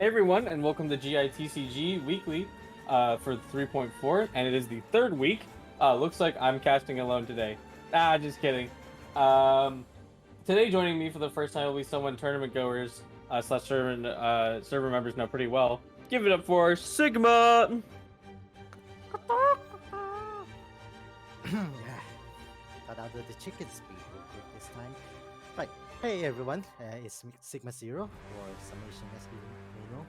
Hey everyone, and welcome to GITCG Weekly for 3.4, and it is the third week. Looks like I'm casting alone today. Just kidding. Um, Today joining me for the first time will be someone tournament goers slash server members know pretty well. Give it up for Sigma. Yeah, thought I'd do the chicken speed real quick this time. Right, hey everyone, it's Sigma Zero, or Summation as we may know.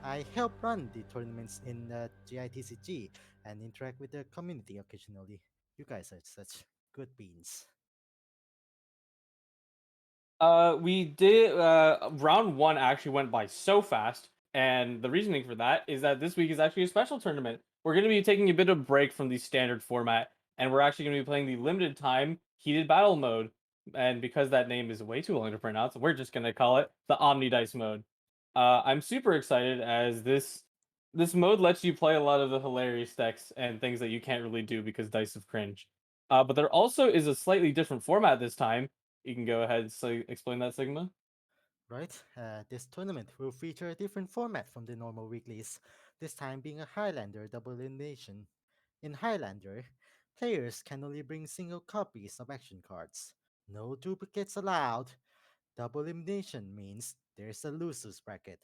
I help run the tournaments in GITCG and interact with the community occasionally. You guys are such good beans. We did round one actually went by so fast, and the reasoning for that is that this week is actually a special tournament. We're going to be taking a bit of break from the standard format, and we're actually going to be playing the limited time heated battle mode. And because that name is way too long to pronounce, we're just going to call it the Omni Dice mode. I'm super excited as this mode lets you play a lot of the hilarious decks and things that you can't really do because dice have cringe. But there also is a slightly different format this time. You can go ahead and explain that, Sigma. Right, this tournament will feature a different format from the normal weeklies, this time being a Highlander double elimination. In Highlander, players can only bring single copies of action cards. No duplicates allowed. Double elimination means there's a loser's bracket.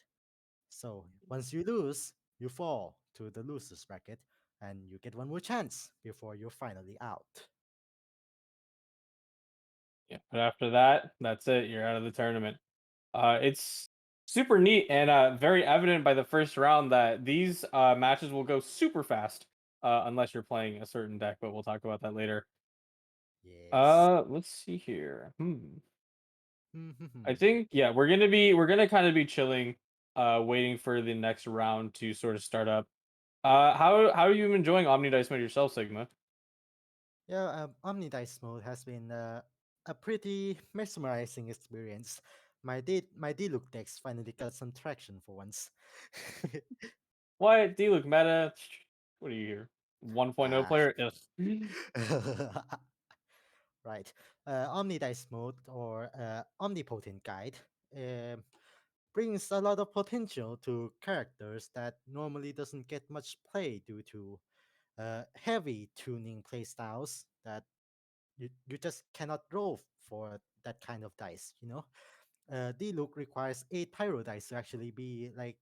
So once you lose, you fall to the loser's bracket and you get one more chance before you're finally out. Yeah, but after that, that's it. You're out of the tournament. It's super neat and very evident by the first round that these matches will go super fast unless you're playing a certain deck. But we'll talk about that later. Yes. Let's see here. I Mhm. think yeah, we're gonna kind of be chilling, waiting for the next round to sort of start up. How are you enjoying Omni Dice Mode yourself, Sigma? Yeah, Omni Dice mode has been a pretty mesmerizing experience. My D-Look decks finally got some traction for once. What? Do you look meta? What are you here? 1.0 Ah. player? Yes. Right. Omni Dice mode or Omnipotent Guide um brings a lot of potential to characters that normally doesn't get much play due to heavy tuning playstyles that you just cannot roll for that kind of dice, you know? D-Look requires 8 pyro dice to actually be like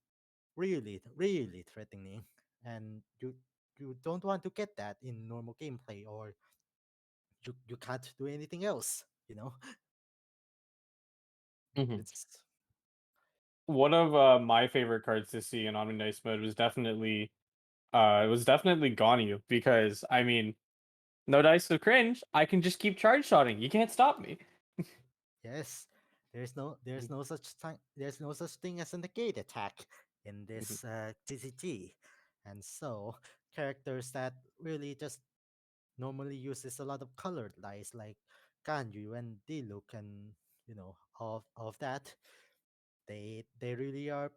really threatening. And you don't want to get that in normal gameplay or you can't do anything else, you know? Mhm. It's One of my favorite cards to see in Omni Dice mode was definitely Ganyu because I mean no dice of cringe. I can just keep charge shotting. You can't stop me. yes, there's no such thing as a negate attack in this TCG, and so characters that really just normally uses a lot of colored dice like Ganyu and Diluc and all of that, they they really are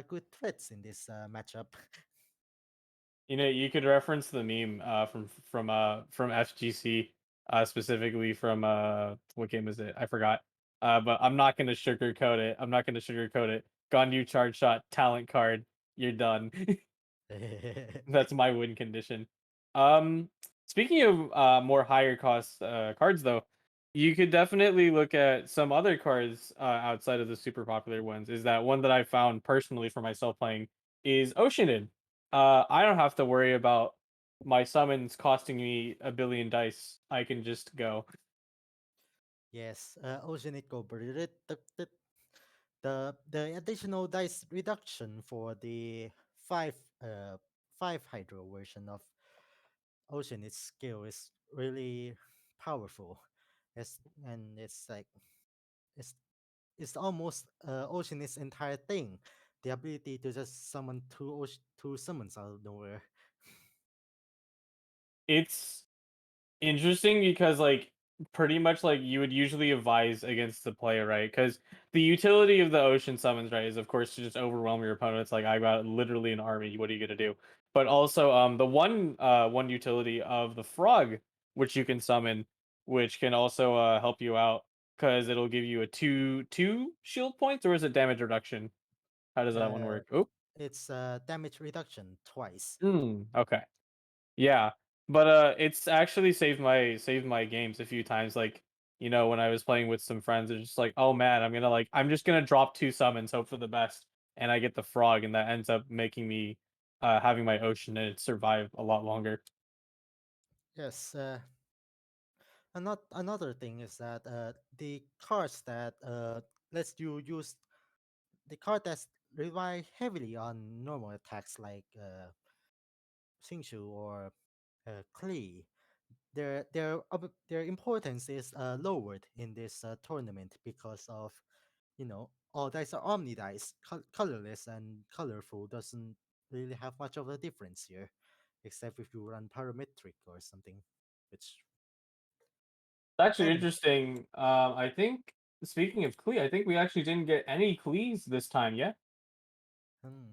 good threats in this matchup. You know, you could reference the meme from FGC, specifically from what game is it? I forgot. But I'm not gonna sugarcoat it. I'm not gonna sugarcoat it. Ganyu charge shot talent card. You're done. That's my win condition. Um, Speaking of more higher cost cards, though, you could definitely look at some other cards outside of the super popular ones. Is that one that I found personally for myself playing is Oceanid. I don't have to worry about my summons costing me a billion dice. I can just go. Yes, Oceanic Cobra. The additional dice reduction for the five uh five hydro version of Oceanid skill is really powerful. It's like it's it's almost Oceanid's entire thing. The ability to just summon two summons out of nowhere. It's interesting because like pretty much like you would usually advise against the player, right? Because the utility of the ocean summons, right, is of course to just overwhelm your opponent. It's like I got literally an army. What are you gonna do? But also, the one utility of the frog, which you can summon, which can also help you out because it'll give you a two shield points, or is it damage reduction? How does that one Uh, work? Oh, it's damage reduction twice. okay. Yeah, but it's actually saved my games a few times. Like, when I was playing with some friends, it's just like, oh man, I'm just gonna drop two summons, hope for the best, and I get the frog, and that ends up making me having my ocean and it survive a lot longer. Yes. Another thing is that the cards that lets you use the card that rely heavily on normal attacks like Xingqiu or Klee, their importance is lowered in this tournament because of all dice are omni dice, colorless and colorful doesn't really have much of a difference here, except if you run parametric or something, which It's actually adding. interesting. I think speaking of Klee, I think we actually didn't get any Klees this time yet. Hmm,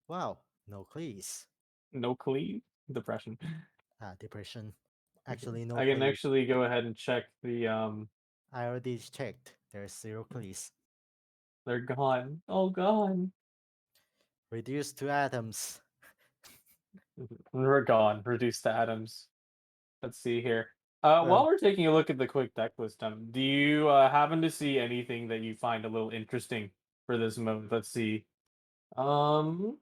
wow, no Klees. No Klee depression. Depression. Okay. Actually, no I can Klees. actually go ahead and check the I already checked. There's zero Klees. they're gone. All gone. Reduced to atoms. We're gone. Reduced to atoms. Let's see here. While Well, we're taking a look at the quick deck list, do you happen to see anything that you find a little interesting for this mode? Let's see. Um,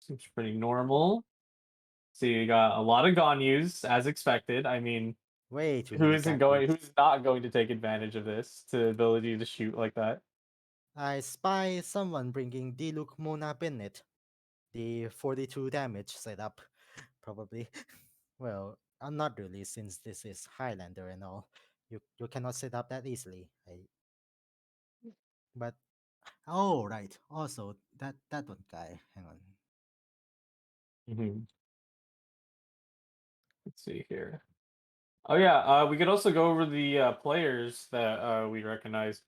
Seems pretty normal. See, you got a lot of Gonyus, as expected. I mean, way too many who's Gagnus. not going to take advantage of this, to ability to shoot like that? I spy someone bringing Diluc Mona Bennett, the 42 damage setup, probably. Well, not really, since this is Highlander and all. You cannot set up that easily. But oh right, also that one guy. Hang on. Hmm. Let's see here. Oh yeah, we could also go over the players that we recognize.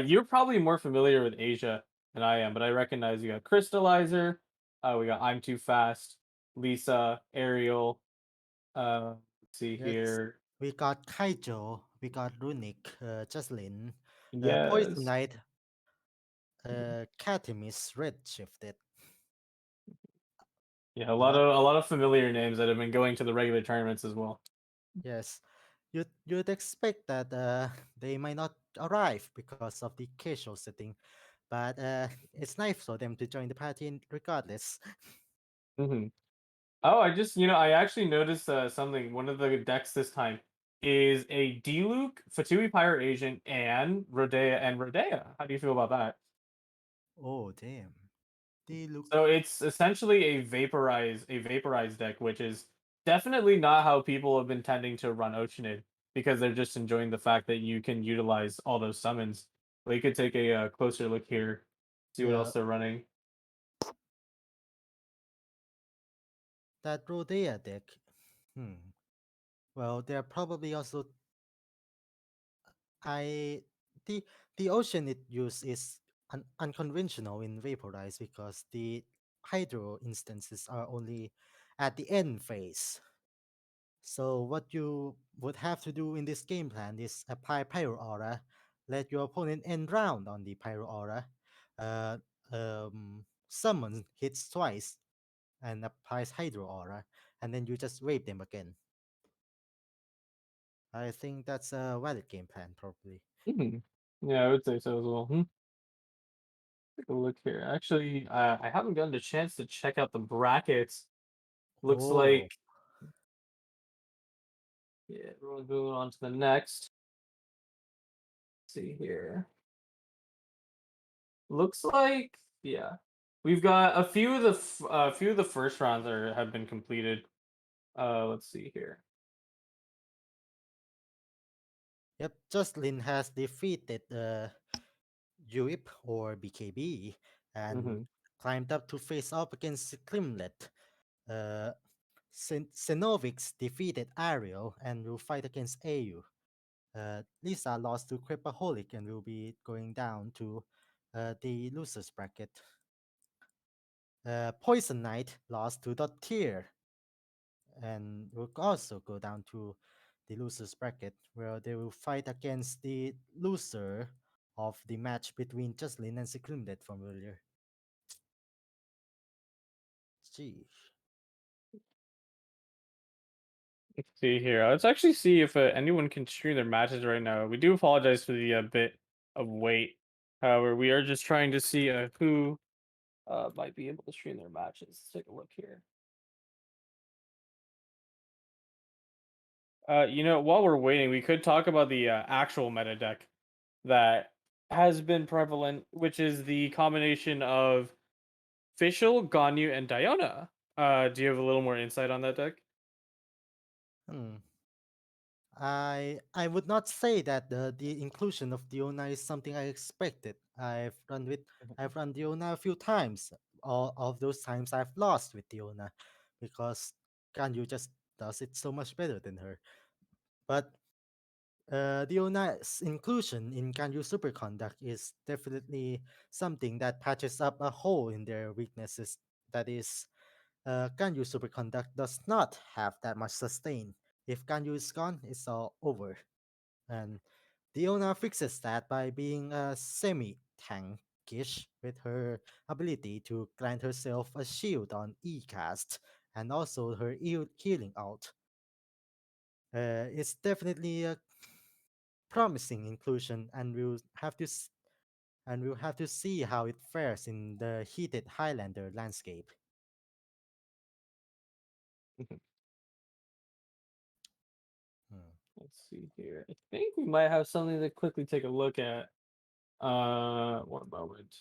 You're probably more familiar with Asia than I am, but I recognize you got Crystallizer. We got I'm Too Fast, Lisa, Ariel. Let's see Yes, here. we got Kaijo, we got Runic, Jocelyn, Poison Yes. Knight, Catimis Redshifted. Yeah, A lot. a lot of familiar names that have been going to the regular tournaments as well. Yes, you'd expect that they might not arrive because of the casual setting, but it's nice for them to join the party regardless. Hmm. Oh, I actually noticed something. One of the decks this time is a Diluc, Fatui Pyre Agent, and Rodea. How do you feel about that? Oh damn, they look. So it's essentially a vaporized deck, which is definitely not how people have been tending to run Oceanid because they're just enjoying the fact that you can utilize all those summons. We could take a closer look here, see what Yeah, else they're running. that Rodea deck. Hmm. Well, they're probably also I the the ocean it use is unconventional in Vaporize because the hydro instances are only at the end phase. So what you would have to do in this game plan is apply Pyro Aura, let your opponent end round on the Pyro Aura, uh, summon hits twice, and applies Hydro Aura, and then you just wave them again. I think that's a valid game plan, probably. Mhm. Yeah, I would say so as well. Take a look here. Actually, I haven't gotten a chance to check out the brackets. Looks Oh, like yeah, everyone's moving on to the next. Let's see here. Looks like yeah, we've got a few of the first rounds have been completed. Let's see here. yep. Jocelyn has defeated UIP or BKB and Hmm. climbed up to face up against Klimlet. Uh, Xenovix defeated Ariel and will fight against AU. Lisa lost to Crepaholic and will be going down to the losers bracket. Poison Knight lost to Dot Tier and will also go down to the losers bracket where they will fight against the loser of the match between Jocelyn and Secluded from earlier. Gee. Let's see here. Let's actually see if anyone can stream their matches right now. We do apologize for the bit of wait. However, we are just trying to see who might be able to stream their matches. Let's take a look here. While we're waiting, we could talk about the actual meta deck that has been prevalent, which is the combination of Fischl, Ganyu, and Diona. Do you have a little more insight on that deck? Hmm. I would not say that the inclusion of Diona is something I expected. I've run Diona a few times. All of those times I've lost with Diona because Ganyu just does it so much better than her. But Diona's inclusion in Ganyu Superconduct is definitely something that patches up a hole in their weaknesses. That is, Ganyu Superconduct does not have that much sustain. If Ganyu is gone, it's all over. And Diona fixes that by being a semi-tankish with her ability to grant herself a shield on E-cast and also her healing out. It's definitely a promising inclusion, and we'll have to see how it fares in the heated Highlander landscape. Mhm. Hmm. Let's see here. I think we might have something to quickly take a look at. One moment.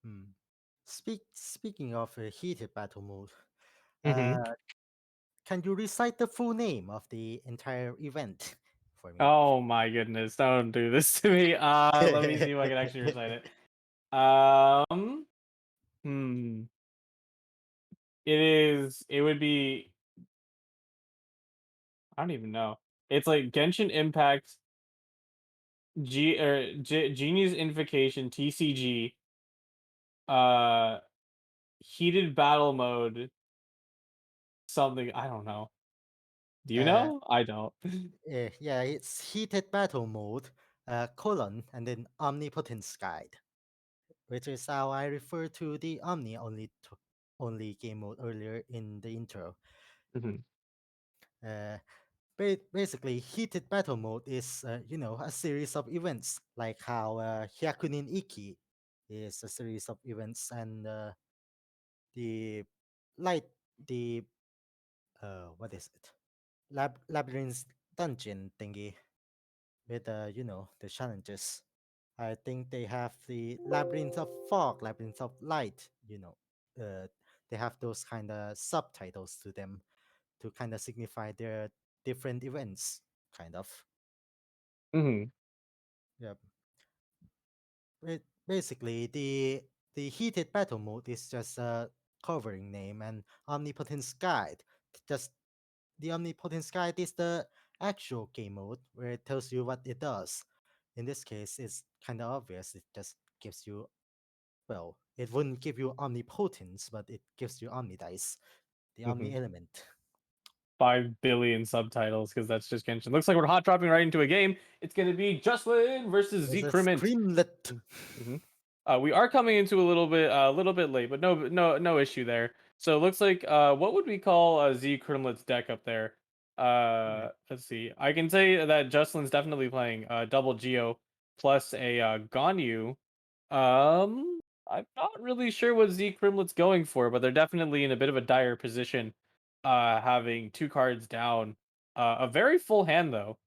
Hmm. Speaking of a heated battle mode, Hmm. uh, can you recite the full name of the entire event for me? Oh my goodness! Don't do this to me. Let me see if I can actually recite it. Um, hmm. It is. It would be. I don't even know. It's like Genshin Impact, Genius Invocation, TCG, uh, heated battle mode, something. I don't know. Do you uh, know? I don't. yeah, it's heated battle mode, colon, and then omnipotence guide, which is how I refer to the Omni only game mode earlier in the intro. Mhm, Uh, Basically, heated battle mode is, a series of events, like how Hyakunin Iki is a series of events, and the light, the what is it? Labyrinth dungeon thingy with the challenges. I think they have the labyrinth of fog, labyrinth of light. They have those kind of subtitles to them to kind of signify their different events, kind of. mhm, Yeah. Basically, the heated battle mode is just a covering name, and omnipotence guide. Just the omnipotence guide is the actual game mode where it tells you what it does. In this case, it's kind of obvious. It just gives you, well, it wouldn't give you omnipotence, but it gives you omnidice, the omni mhm. element. 5 billion subtitles because that's just Genshin. Looks like we're hot dropping right into a game. It's gonna be Jocelyn versus There's a Zcrement. screamlet. Mm-hmm. We are coming into a little bit late, but no issue there. So it looks like what would we call Z Kernlet's deck up there? Let's see. I can say that Justin's definitely playing double Geo plus a Ganyu. I'm not really sure what Z Krimlet's going for, but they're definitely in a bit of a dire position, having two cards down. A very full hand though.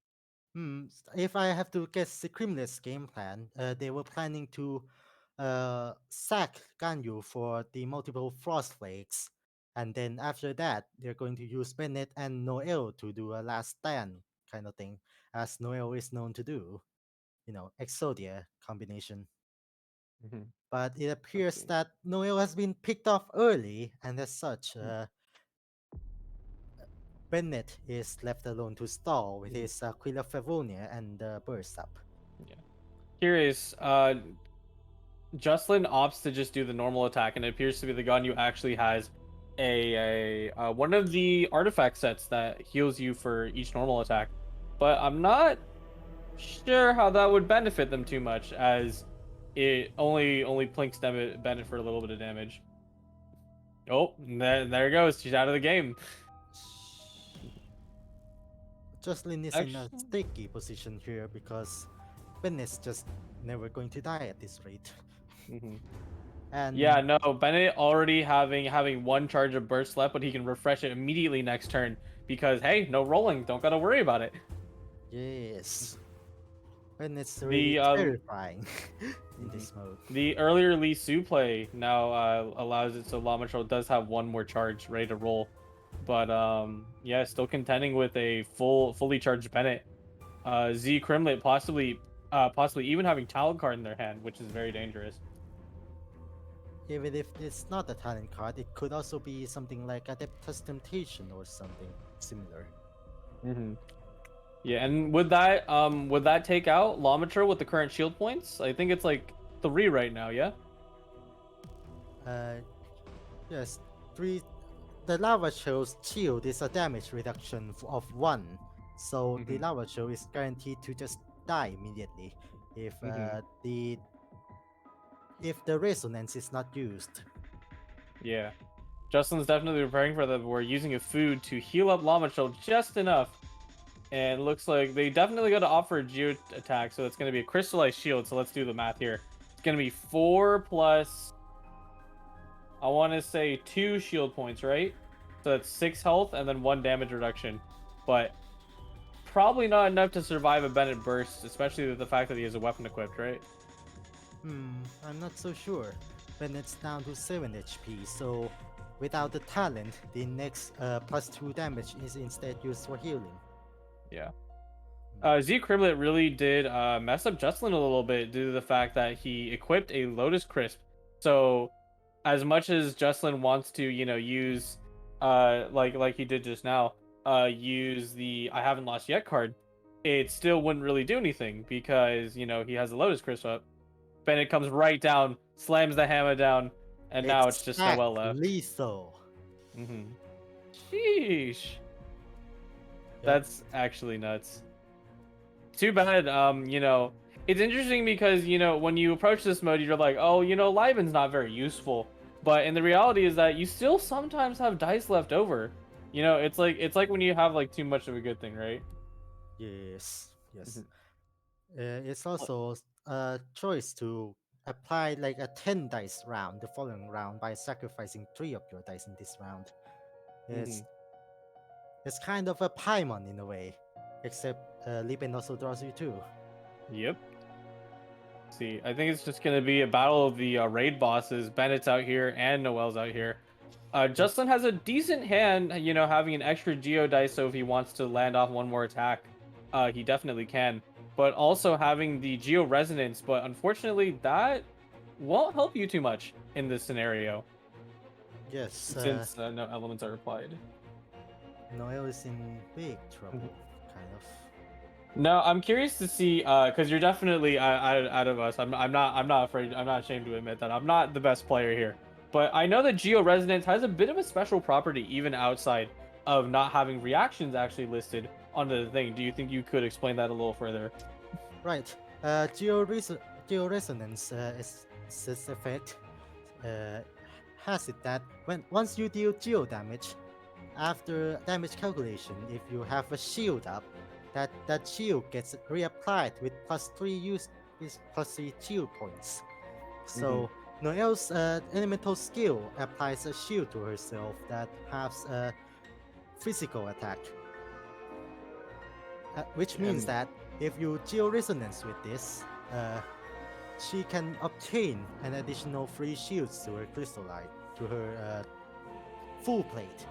If I have to guess the Creamless game plan, they were planning to sack Ganyu for the multiple Frost Flakes, and then after that, they're going to use Bennett and Noel to do a last stand kind of thing, as Noel is known to do, Exodia combination. Mhm. But it Let's appears see. that Noel has been picked off early, and as such, Bennett is left alone to stall with Mhm. his Aquila Favonia and Burst Up. Yeah. Curious. Jocelyn opts to just do the normal attack, and it appears to be the gun you actually has one of the artifact sets that heals you for each normal attack, but I'm not sure how that would benefit them too much, as it only plinks them Bennett for a little bit of damage. Oh, there it goes. She's out of the game. Jocelyn is in a Actually, sticky position here because Bennett's just never going to die at this rate. mhm. Yeah, And no, Bennett already having one charge of burst left, but he can refresh it immediately next turn because hey, no rolling, don't gotta worry about it. yes, Bennett's really The terrifying in mhm. this mode. The earlier Lee Su play now allows it so Lamatrol does have one more charge ready to roll, but yeah, still contending with a fully charged Bennett. Z Crimlet possibly even having talent card in their hand, which is very dangerous. Even if it's not a talent card, it could also be something like Adeptus Temptation or something similar. Hmm. Yeah, and would that take out Lamature with the current shield points? I think it's like 3 right now. Yeah. Uh, yes, three. The Lava Show's shield is a damage reduction of 1, so the Hmm. Lava Show is guaranteed to just die immediately if Hmm. the resonance is not used. Yeah. Justin's definitely preparing for that. We're using a food to heal up Lamature just enough. And it looks like they definitely got to offer a Geo attack, so it's going to be a Crystallized Shield. So let's do the math here. It's going to be 4 plus, I want to say 2 shield points, right? So that's 6 health and then 1 damage reduction. But probably not enough to survive a Bennett burst, especially with the fact that he has a weapon equipped, right? I'm not so sure. Bennett's down to 7 HP, so without the talent, the next plus 2 damage is instead used for healing. Yeah. Hmm. Z Criblet really did mess up Justin a little bit due to the fact that he equipped a Lotus Crisp. So as much as Justin wants to, use like he did just now, use the I haven't lost yet card, it still wouldn't really do anything because, he has a Lotus Crisp up. Bennett comes right down, slams the hammer down, and now it's just Noel left. Exactly so. Hmm. Sheesh. Yep. That's actually nuts. Too bad. It's interesting because when you approach this mode, you're like, oh, Liven's not very useful. But in the reality is that you still sometimes have dice left over. It's like when you have like too much of a good thing, right? Yes. Yes. Mhm. It's also a choice to apply like a 10 dice round the following round by sacrificing 3 of your dice in this round. It's Mhm. it's kind of a Paimon in a way, except Liben also draws you too. Yep. See, I think it's just gonna be a battle of the raid bosses. Bennett's out here and Noel's out here. Yep. Justin has a decent hand, having an extra Geo dice, so if he wants to land off one more attack, he definitely can. But also having the Geo Resonance, but unfortunately, that won't help you too much in this scenario, Yes. since no elements are applied. Noel is in big trouble, kind of. No, I'm curious to see, because you're definitely out of us. I'm not afraid. I'm not ashamed to admit that I'm not the best player here. But I know that Geo Resonance has a bit of a special property, even outside of not having reactions actually listed on the thing. Do you think you could explain that a little further? Right. Geo resonance is this effect uh, has it that once you deal geo damage, after damage calculation, if you have a shield up, that shield gets reapplied with +3 use with +3 shield points. Hmm. So Noelle's elemental skill applies a shield to herself that has a physical attack, which means And that if you geo resonance with this, she can obtain an additional 3 shields to her crystallite, to her full plate,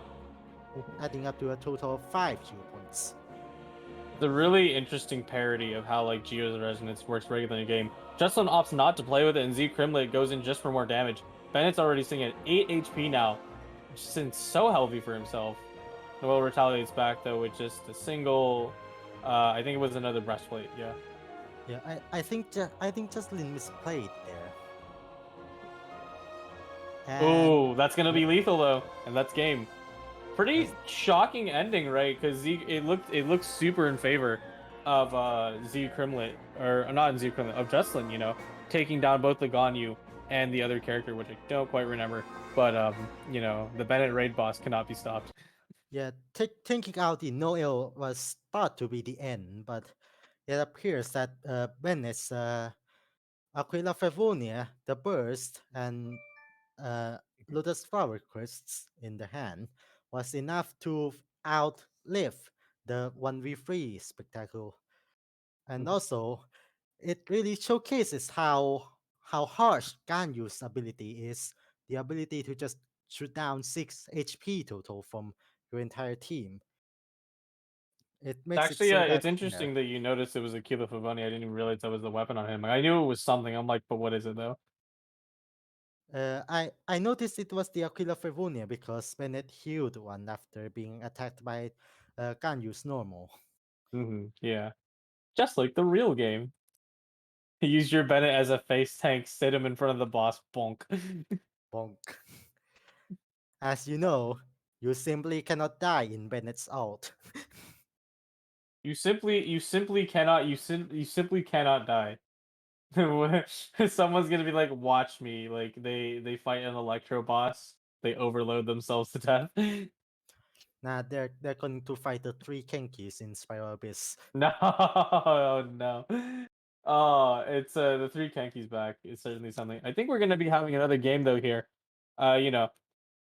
adding up to a total of 5 shield points. the really interesting parody of how like Geo's Resonance works regularly in the game. Justin opts not to play with it, and Z Crimlet goes in just for more damage. Bennett's already sitting at 8 HP now, which is so healthy for himself. Noel retaliates back though with just a single. I think it was another breastplate. Yeah. Yeah, I think Jocelyn misplayed there. And Oh, that's gonna yep, be lethal though, and that's game. Pretty yes, shocking ending, right? Because it looked super in favor of Z Crimlet, or not Z Crimlet, of Jesslyn, taking down both the Ganyu and the other character, which I don't quite remember. But the Bennett raid boss cannot be stopped. yeah, taking out the Noel was thought to be the end, but it appears that Bennett's Aquila Favonia, the burst, and uh, Lotus Flower Crisps in the hand was enough to outlive the 1v3 spectacle. And also, it really showcases how harsh Ganyu's ability is. The ability to just shoot down 6 HP total from your entire team. It makes it Actually, so it's that yeah, interesting that you noticed it was a Kilo Favoni. I didn't even realize that was the weapon on him. Like, I knew it was something. I'm like, but what is it though? I noticed it was the Aquila Fervonia because Bennett healed one after being attacked by Ganyu's normal. Yeah, just like the real game. Use your Bennett as a face tank. Sit him in front of the boss. Bonk. Bonk. As you know, you simply cannot die in Bennett's ult. You simply cannot. You simply cannot die. Someone's gonna be like, watch me. Like they fight an electro boss. They overload themselves to death. Nah, they're going to fight the 3 Kenkis in Spiral Abyss. No, oh, no. Oh, it's the three Kenki's back. It's certainly something. I think we're gonna be having another game though here. Uh, you know,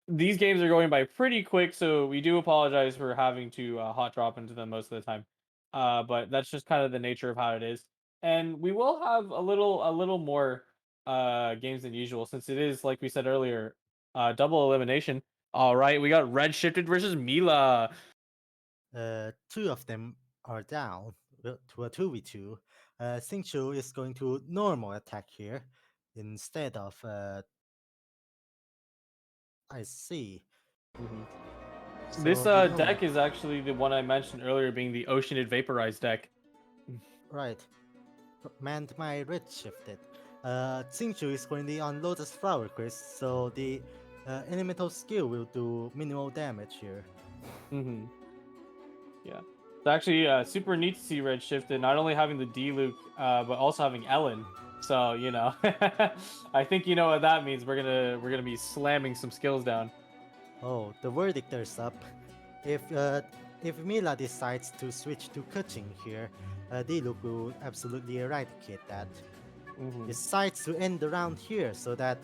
these games are going by pretty quick, so we do apologize for having to hot drop into them most of the time. But that's just kind of the nature of how it is. And we will have a little more games than usual since it is, like we said earlier, double elimination. All right, we got Red Shifted versus Mila. Two of them are down to a 2v2. Xingqiu is going to normal attack here instead of I see. Mhm. This So the normal deck is actually the one I mentioned earlier, being the Oceanid Vaporized deck. right manned my red shifted. Xingqiu is currently on Lotus Flower Crest, so the elemental skill will do minimal damage here. hmm Yeah. It's actually super neat to see Red Shifted, not only having the D Luke, but also having Ellen. So, I think you know what that means. We're gonna be slamming some skills down. Oh, the verdict is up. If uh, if Mila decides to switch to Kuching here, Diluc will absolutely eradicate that. hmm Decides to end the round here so that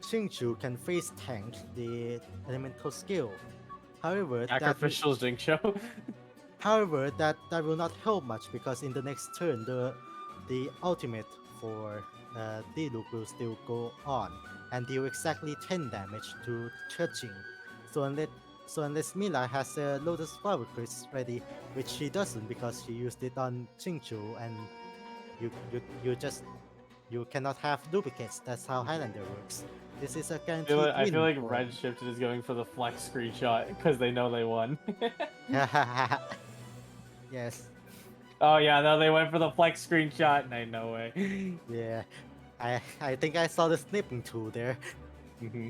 Xingqiu can face tank the elemental skill. However, that will Sacrificial Jinxo. However, that will not help much because in the next turn the ultimate for Diluc will still go on and deal exactly 10 damage to Churching. So unless Mila has a Lotus Flower Crest ready, which she doesn't because she used it on Qingqiu, and you cannot have duplicates. That's how Highlander works. This is a guaranteed I feel win like for. Red Shifted is going for the flex screenshot because they know they won. Yes, Oh yeah, no, they went for the flex screenshot. No way. yeah. I think I saw the snipping tool there. hmm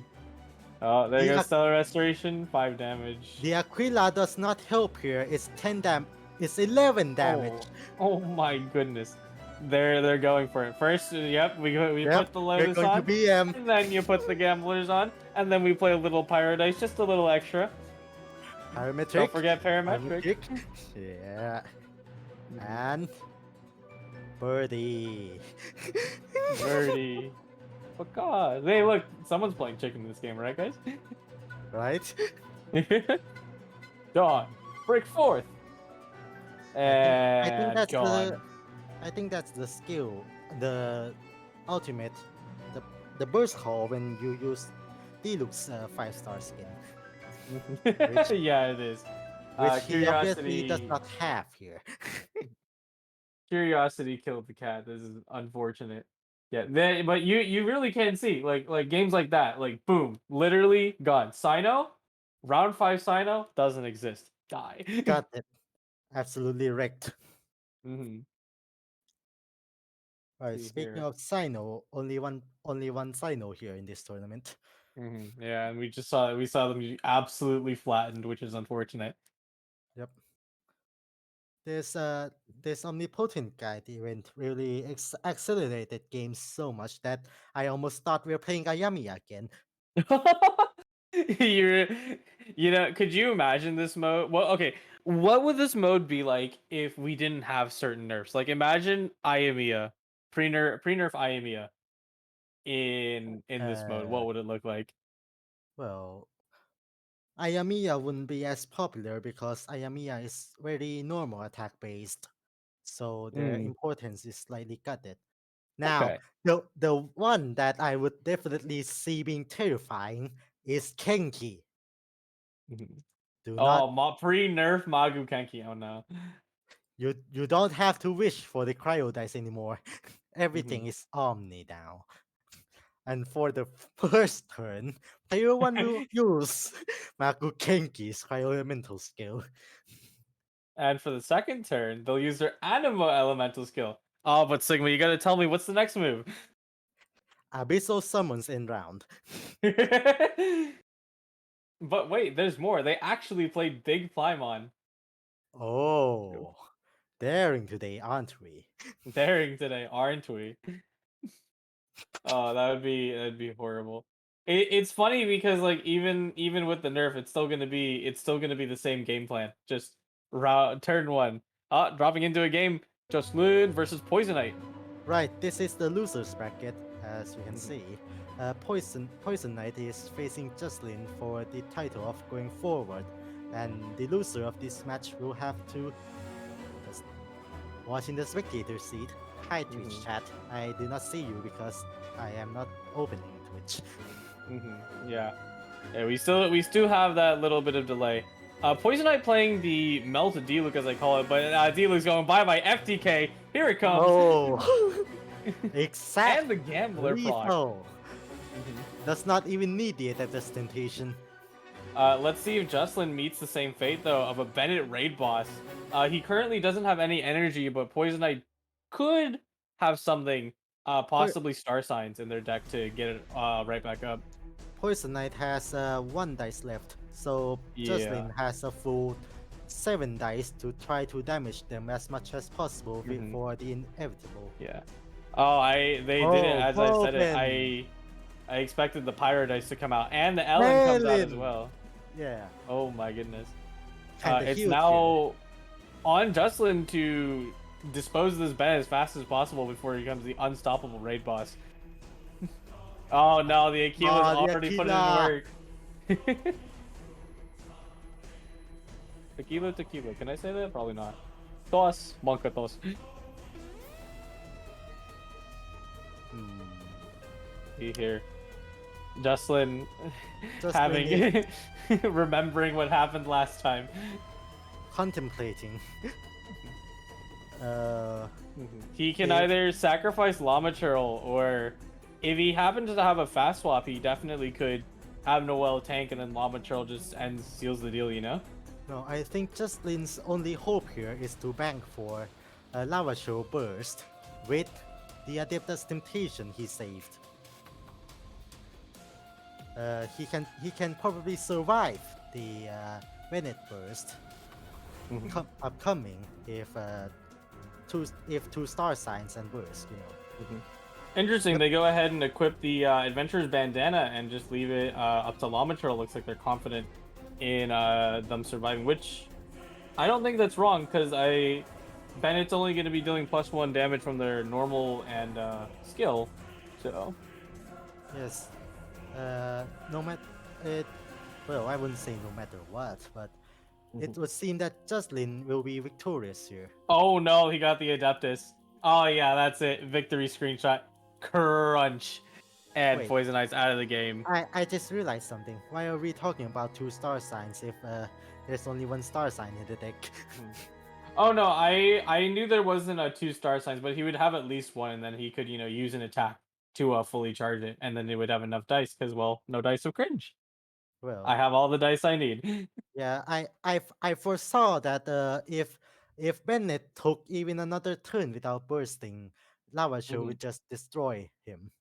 Oh, there The goes Aqu- Stellar Restoration, 5 damage. the Aquila does not help here. It's 10 It's 11 damage. Oh, oh my goodness. They're going for it. First, yep, we Yep, put the you're Lotus going to on, be and then you put the Gamblers on, and then we play a little Paradise, just a little extra. parametric, Don't forget Parametric. parametric. Yeah, Mhm. and birdie. Birdie. But God, hey, look, someone's playing chicken in this game, right, guys? Right? Dawn, break forth, I think and that's gone. I think that's the skill, the ultimate, the the burst call when you use Diluc's 5-star skin, which Yeah, it is. he obviously does not have here. Curiosity killed the cat. This is unfortunate. Yeah, but you really can see like games like that, like boom, literally gone. Sino, round 5 Sino doesn't exist. Die. Got it. Absolutely wrecked. hmm Right. See Speaking here. of Sino, only one Sino here in this tournament. Yeah, and we saw them absolutely flattened, which is unfortunate. Yep. This omnipotent guide event really accelerated games so much that I almost thought we were playing Ayami again. You're, could you imagine this mode? Well, okay, what would this mode be like if we didn't have certain nerfs? Like, imagine Iamia, pre-nerf Iamia in this mode. Uh, What would it look like? well, Ayamiya wouldn't be as popular because Ayamiya is very normal attack based, so their Mm, importance is slightly gutted. Now, okay. the one that I would definitely see being terrifying is Kenki. Mhm. Do not Oh, pre-nerf Magu Kenki. Oh no. you don't have to wish for the cryo dice anymore. Mhm. Everything is Omni now. And for the first turn, player one will use Magu Kenki's cryo elemental skill. And for the second turn, they'll use their Animo Elemental skill. Oh, but Sigma, you gotta tell me what's the next move. Abyssal summons in round. But wait, there's more. They actually played Big Plymon. Oh, daring today, aren't we? Daring today, aren't we? Oh, that'd be horrible. It's funny because like even with the nerf, it's still gonna be the same game plan. Just turn one. Dropping into a game. Jocelyn versus Poisonite. Right, this is the losers bracket, as you can Mhm, see. Poison Knight is facing Jocelyn for the title of going forward, and the loser of this match will have to just watch in the spectator seat. Hi Twitch mhm, chat. I do not see you because I am not opening Twitch. Yeah. Yeah, we still have that little bit of delay. Poisonite playing the Melt D-Look as I call it, but D-Look's going by FTK. Here it comes. Oh, And exact the Gambler proc. lethal. Mhm. Does not even need the Adeptus Temptation. Let's see if Jocelyn meets the same fate though of a Bennett raid boss. He currently doesn't have any energy, but Poisonite could have something, Po- possibly Star Signs in their deck to get it right back up. Poison Knight has one dice left, so Yeah. Jocelyn has a full 7 dice to try to damage them as much as possible hmm before the inevitable. Yeah. Oh, they did it Oh, as I said it. Popen! I expected the Pyro Dice to come out, and the Ellen comes out as Melin! well. Yeah, Oh my goodness. kinda It's huge here. now on Jocelyn to dispose of this Ben as fast as possible before he becomes the unstoppable raid boss. Oh no, the Aquila's Ah, the already put it in Aquila! work. Tequila, tequila. Can I say that? Probably not. Tos, monka tos. Hmm. See here. Jocelyn Jocelyn is having remembering what happened last time. contemplating. Uh, He can if either sacrifice Llama Churl, or if he happens to have a fast swap, he definitely could have Noel tank and then Llama Churl just ends seals the deal, you know? No, I think Jocelyn's only hope here is to bank for a Lava Show burst with the Adeptus Temptation he saved. He can probably survive the Venet burst Mhm, upcoming if two star signs and burst, you know. mhm. Interesting. Yep. They go ahead and equip the Adventurer's bandana and just leave it up to Llama Churl. Looks like they're confident in them surviving, which I don't think that's wrong because Bennett's only going to be dealing +1 damage from their normal and skill. So, Yes. No matter it. Well, I wouldn't say no matter what, but it would seem that Jocelyn will be victorious here. oh no, he got the Adeptus. Oh yeah, that's it. Victory screenshot. Crunch. And Wait, Poison Ice out of the game. I just realized something. Why are we talking about two star signs if there's only one star sign in the deck? Hmm. Oh no, I knew there wasn't a 2 star signs, but he would have at least one, and then he could use an attack to fully charge it, and then it would have enough dice because well, no dice of cringe. Well, I have all the dice I need. yeah, I foresaw that if Bennett took even another turn without bursting, Lava Show Mhm. would just destroy him.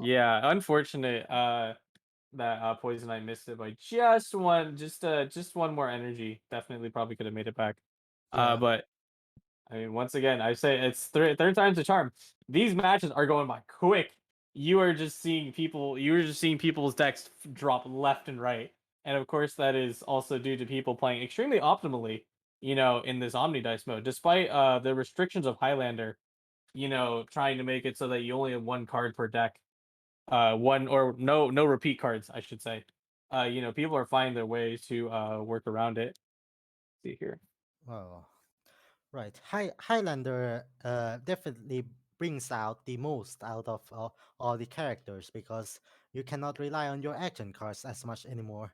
Yeah, unfortunate that Poison I missed it by just one more energy. Definitely probably could have made it back. Yeah. But I mean, once again, I say it's third time's the charm. These matches are going by quick. You are just seeing people's decks drop left and right. And of course, that is also due to people playing extremely optimally, in this Omni Dice mode. Despite the restrictions of Highlander, trying to make it so that you only have one card per deck. One or no repeat cards, I should say. People are finding their ways to work around it. See here. Oh, right. Highlander definitely brings out the most out of all the characters because you cannot rely on your action cards as much anymore.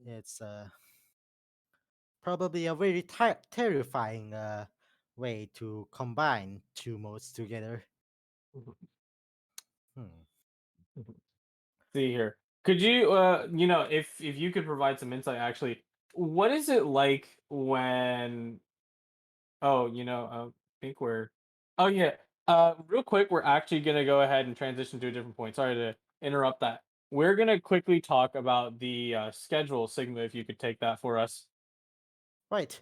It's probably a very terrifying way to combine two modes together. Mhm, Hmm. mhm. See here. Could you, if you could provide some insight, actually, what is it like when? Oh, I think we're. Oh yeah. Real quick, we're actually gonna go ahead and transition to a different point. Sorry to interrupt that. We're gonna quickly talk about the schedule, Sigma. If you could take that for us. Right.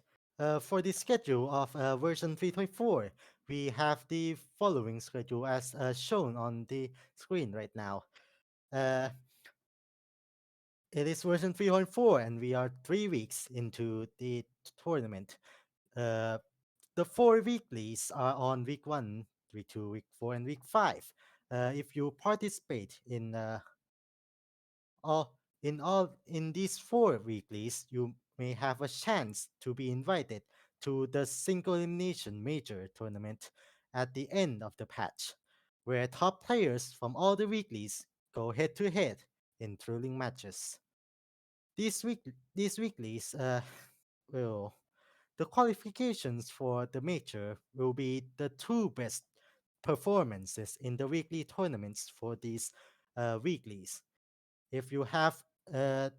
For the schedule of version 3.4, we have the following schedule as shown on the screen right now. Uh, it is version 3.4, and we are 3 weeks into the tournament. Uh, the 4 weeklies are on week 1, week 2, week 4, and week 5. If you participate in these 4 weeklies, you may have a chance to be invited to the single elimination major tournament at the end of the patch, where top players from all the weeklies go head to head in thrilling matches. These weeklies will the qualifications for the major will be the two best performances in the weekly tournaments for these weeklies. If you have uh,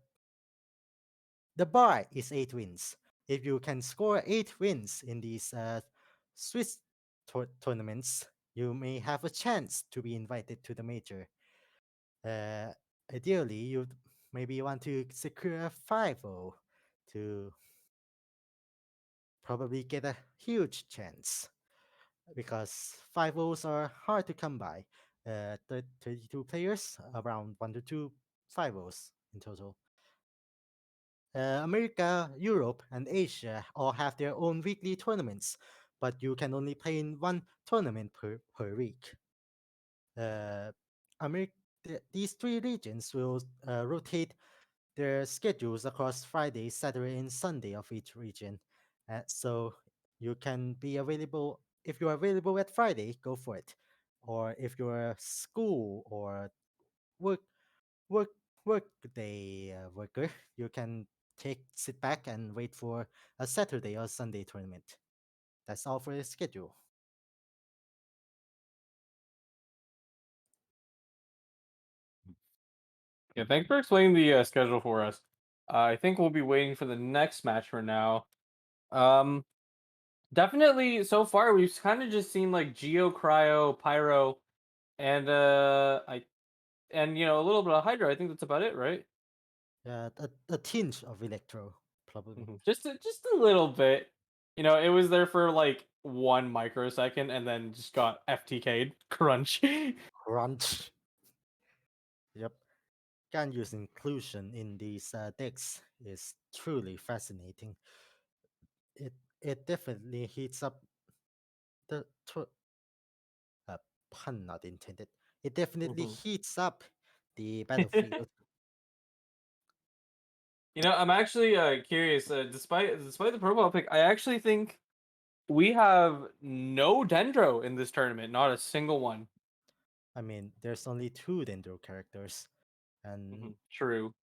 the bar is 8 wins. If you can score 8 wins in these Swiss tournaments, you may have a chance to be invited to the major. Uh, Ideally, you maybe want to secure a 5-0 to probably get a huge chance because 5-0s are hard to come by. 32 players, around 1 to 2 5-0s in total. America, Europe, and Asia all have their own weekly tournaments, but you can only play in one tournament per week. Uh, these three regions will rotate their schedules across Friday, Saturday, and Sunday of each region. So you can be available if you're available at Friday, go for it. Or if you're a school or work work work day worker, you can sit back and wait for a Saturday or Sunday tournament. That's all for the schedule. Yeah, thanks for explaining the schedule for us. I think we'll be waiting for the next match for now. Um, Definitely. So far, we've kind of just seen like Geo, Cryo, Pyro, and a little bit of Hydra. I think that's about it, right? A tinge of electro, probably. Just a little bit. It was there for like 1 microsecond and then just got FTK'd. Crunch. Crunch. Yep. Can use inclusion in these decks is truly fascinating. It it definitely heats up the uh, pun not intended. It definitely Mhm. heats up the battlefield. I'm actually curious. Despite the profile pick, I actually think we have no Dendro in this tournament. Not a single one. I mean, there's only two Dendro characters, and True.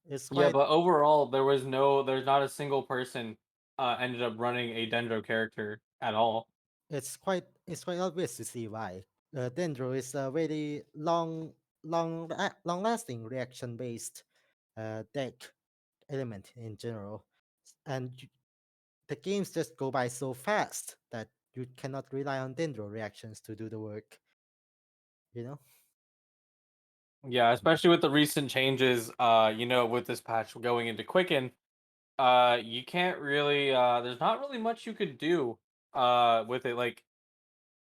it's Yeah, quite but overall, there's not a single person ended up running a Dendro character at all. it's quite obvious to see why. Dendro is a very long lasting reaction based deck element in general, and the games just go by so fast that you cannot rely on dendro reactions to do the work. You know? Yeah, especially with the recent changes, with this patch going into Quicken, you can't really there's not really much you could do with it. Like,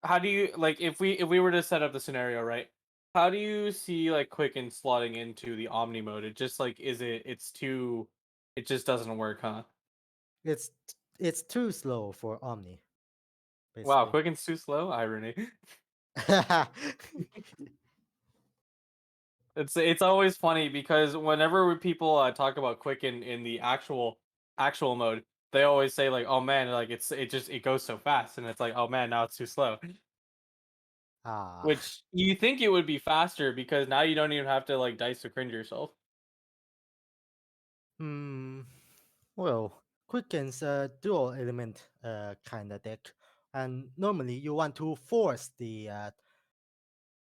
how do you like if we were to set up the scenario, right? How do you see like Quicken slotting into the Omni mode? It just like it just doesn't work, huh? It's too slow for Omni, Wow, basically. Quicken's too slow? Irony. It's always funny because whenever people talk about Quicken in the actual mode, they always say like, "Oh man, like it goes so fast," and it's like, "Oh man, now it's too slow." ah. Which you think it would be faster because now you don't even have to like dice to cringe yourself. Hmm. Well, Quicken's a dual element kind of deck, and normally you want to force the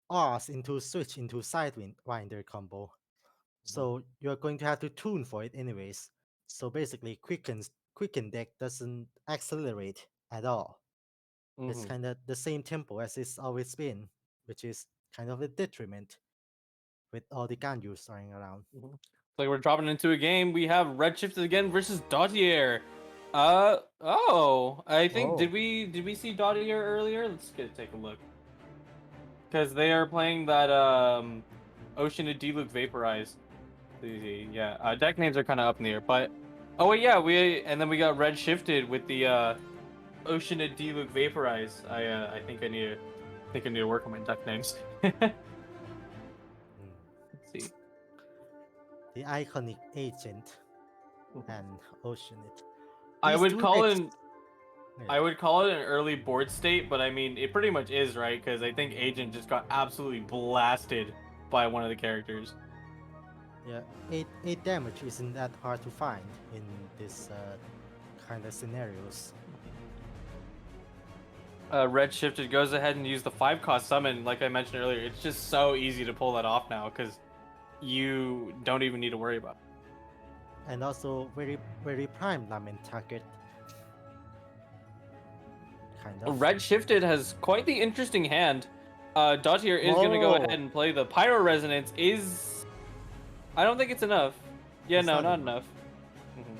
R's into switch into Sidewinder combo. Mhm, So you're going to have to tune for it anyways. So basically, Quicken deck doesn't accelerate at all. It's mhm, kind of the same tempo as it's always been, which is kind of a detriment with all the Ganyu starting around. mhm. Like we're dropping into a game. We have Redshifted again versus Dottier. I think Oh, did we see Dottier earlier? Let's take a look. Because they are playing that Ocean of Diluc Vaporize. Yeah, deck names are kind of up in the air, but oh wait, yeah, we got Red Shifted with the Ocean of Diluc Vaporize. I think I need to work on my deck names. Let's mm. see. The iconic agent Mhm. and Oceanit. I These would two call decks, it I yeah, would call it an early board state, but I mean it pretty much is, right? Because I think Agent just got absolutely blasted by one of the characters. yeah, eight damage isn't that hard to find in this kind of scenarios. Red Shifted goes ahead and use the 5 cost summon, like I mentioned earlier. It's just so easy to pull that off now because you don't even need to worry about And also very prime Lamin target, kind it. of. Red Shifted has quite the interesting hand. Dottier is going to go ahead Oh, and play the Pyro Resonance. I don't think it's enough. Yeah, it's no, not not enough. enough. Mhm.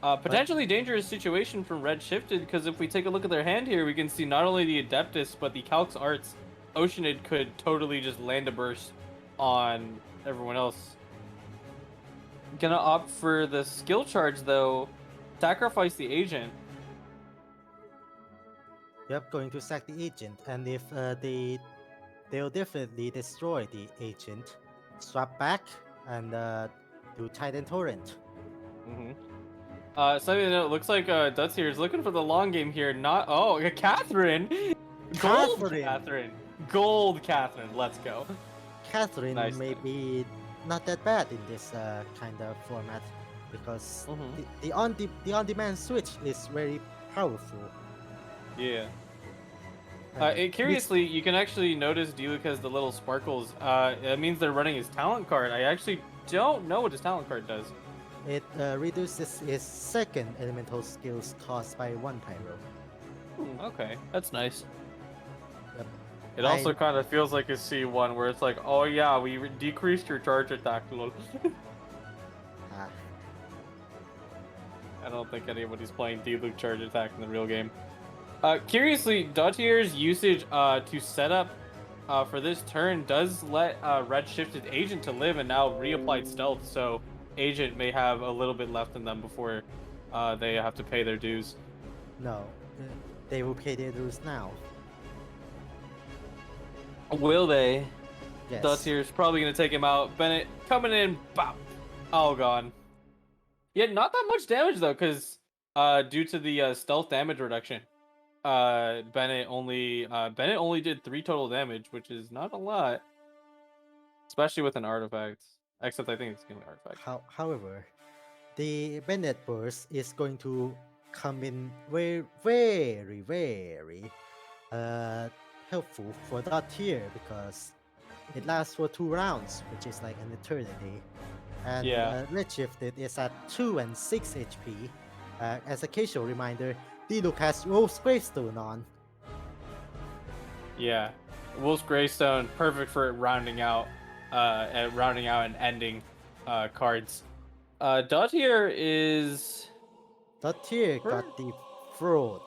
But Potentially dangerous situation from Red Shifted because if we take a look at their hand here, we can see not only the Adeptus but the Calx Arts. Oceanid could totally just land a burst on everyone else. Gonna opt for the skill charge though. Sacrifice the agent. yep, going to sack the agent, and if they'll definitely destroy the agent, swap back and do Titan Torrent. Mm-hmm. Something to note, it looks like Duts here is looking for the long game here. Not Catherine, Catherine, Gold Catherine. Let's go. Catherine Nice. may be not that bad in this kind of format because Mm-hmm. the on demand switch is very powerful. Yeah. Uh, mix Curiously, you can actually notice Diluc has the little sparkles. It means they're running his talent card. I actually don't know what his talent card does. it reduces his second elemental skills cost by one pyro. Okay, that's nice. Yep. It I also kind of feels like a C1 where it's like, oh yeah, we decreased your charge attack. Lol. ah, I don't think anybody's playing Diluc charge attack in the real game. Curiously, Dottier's usage to set up for this turn does let Red Shifted Agent to live and now reapplied stealth, so Agent may have a little bit left in them before they have to pay their dues. no, they will pay their dues now. Will they? Yes. Dottier's probably going to take him out. Bennett coming in, bop! All gone. Yeah, not that much damage though, because due to the stealth damage reduction. Bennett only did 3 total damage, which is not a lot, especially with an artifact. Except I think it's the only artifact. However, the Bennett burst is going to come in very uh, helpful for that tier because it lasts for 2 rounds, which is like an eternity. And Yeah. Redshifted is at 2 and 6 HP. As a casual reminder, Diluc has Wolf's Gravestone on. Yeah, Wolf's Greystone, perfect for rounding out and ending cards. Dottier is That here per got the fraud.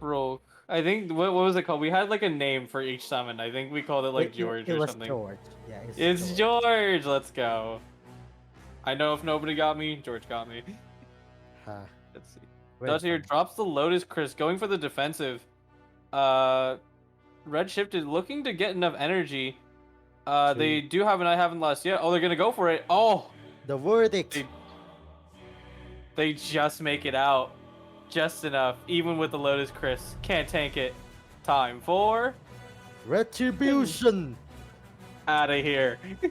broke. I think what was it called? We had like a name for each summon. I think we called it like George It or was something. George. Yeah, it's It's George. George. Let's go. I know if nobody got me, George got me. Huh, Let's see. very Dottier funny. drops the Lotus Chris, going for the defensive. Uh, Red shifted, looking to get enough energy. They do have an I haven't lost yet. Oh, they're gonna go for it. Oh, The verdict. they they just make it out, just enough. Even with the Lotus Chris, can't tank it. Time for Retribution. out of here. Yeah,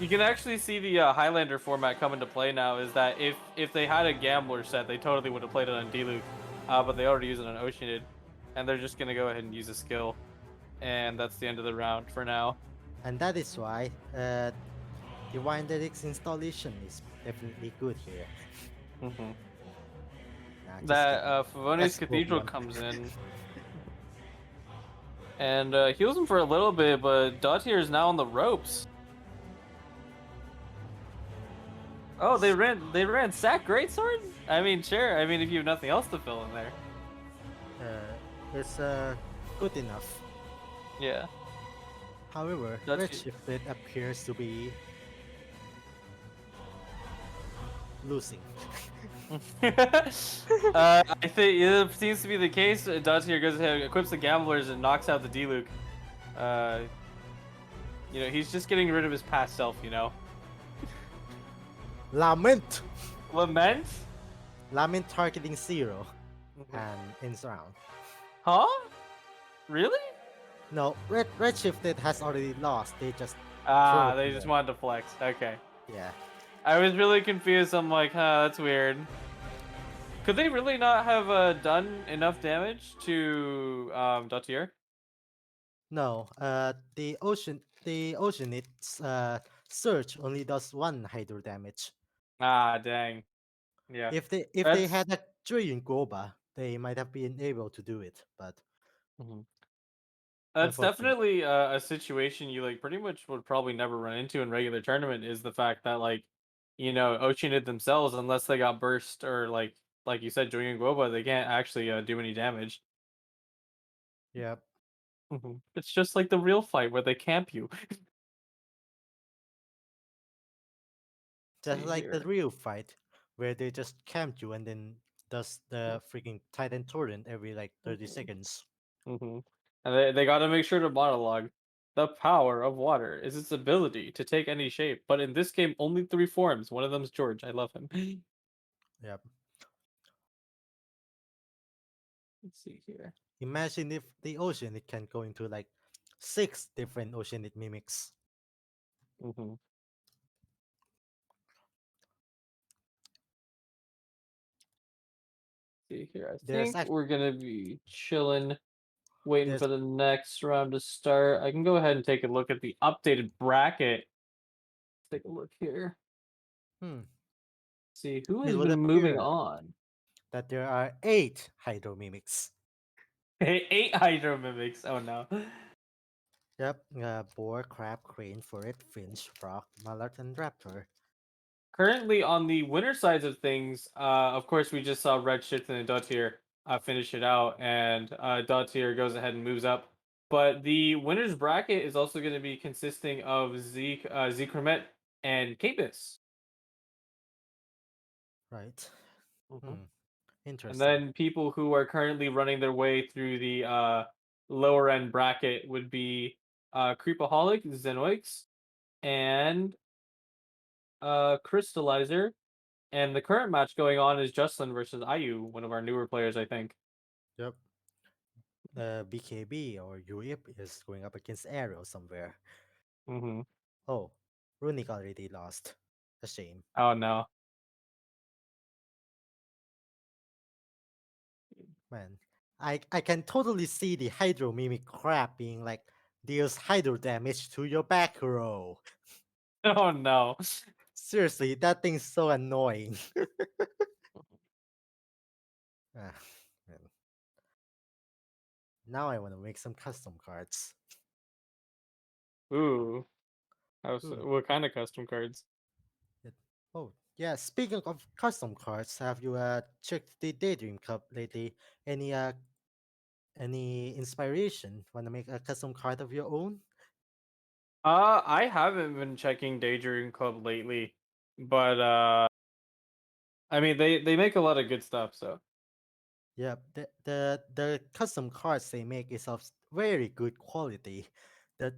you can actually see the Highlander format come into play now. Is that if they had a Gambler set, they totally would have played it on Diluc, but they already use it on Oceanid, and they're just gonna go ahead and use a skill, and that's the end of the round for now. And that is why Divine Delic's installation is definitely good here. Mm-hmm. Nah, just That kidding. Favonius That's Cathedral Goblin. comes in and heals him for a little bit, but Dottier is now on the ropes. Oh, they ran Sack Greatsword? I mean, sure. I mean, if you have nothing else to fill in there. It's good enough. Yeah. However, Dottier. Redshifted appears to be losing. I think it seems to be the case. Dottier goes ahead, equips the Gamblers, and knocks out the Diluc. Uh, he's just getting rid of his past self, Lament! Lament? Lament targeting 0 and ends round. Huh? Really? No, Redshifted has already lost. They just Ah, throw they it just away. wanted to flex. Okay. Yeah. I was really confused. I'm like, huh, that's weird. Could they really not have done enough damage to Dottier? No, the Oceanit's Surge only does 1 hydro damage. Ah, dang. Yeah. If they That's had a Jueyun Goba, they might have been able to do it, but Mhm. That's unfortunately, definitely a situation you like pretty much would probably never run into in regular tournament is the fact that like, Oceanid themselves, unless they got burst or like you said, Julian Guoba, they can't actually do any damage. yeah, It's just like the real fight where they camp you. just See like the here. real fight where they just camp you and then does the freaking Titan Torrent every like 30 Mhm. seconds. Mm-hmm. And they got to make sure to monologue. The power of water is its ability to take any shape, but in this game, only three forms. One of them's George. I love him. Yep. Let's see here. Imagine if the Oceanit can go into like 6 different Oceanit mimics. Mm-hmm. See here. I There's think act we're gonna be chilling, waiting there's for the next round to start. I can go ahead and take a look at the updated bracket. Take a look here. hmm. See who It has would been moving appear on. that there are 8 Hydro mimics. Eight Hydro Mimics. Oh no. Yep, boar, crab, crane, ferret, finch, frog, mallard, and raptor. Currently on the winner sides of things, of course, we just saw Red Shifted and Dottier finish it out, and Dottier goes ahead and moves up. But the winners bracket is also going to be consisting of Zeke, Zekromet, and Capus. Right. Mhm. Hmm. And Interesting. then people who are currently running their way through the lower end bracket would be Creepaholic, Xenoix, and Crystallizer. And the current match going on is Justin versus Ayu, one of our newer players, I think. Yep. BKB or UIP is going up against Arrow somewhere. Mm-hmm. Oh, Runic already lost. A shame. Oh no. Man, I can totally see the Hydro Mimic crap being like, deals Hydro damage to your back row. Oh no. Seriously, that thing's so annoying. Ah, man. Now I want to make some custom cards. Ooh, Ooh, what kind of custom cards? it- oh, yeah. Speaking of custom cards, have you checked the Daydream Cup lately? Any uh, any inspiration? Want to make a custom card of your own? I haven't been checking Daydream Club lately, but I mean they make a lot of good stuff, so. Yeah, the custom cards they make is of very good quality. The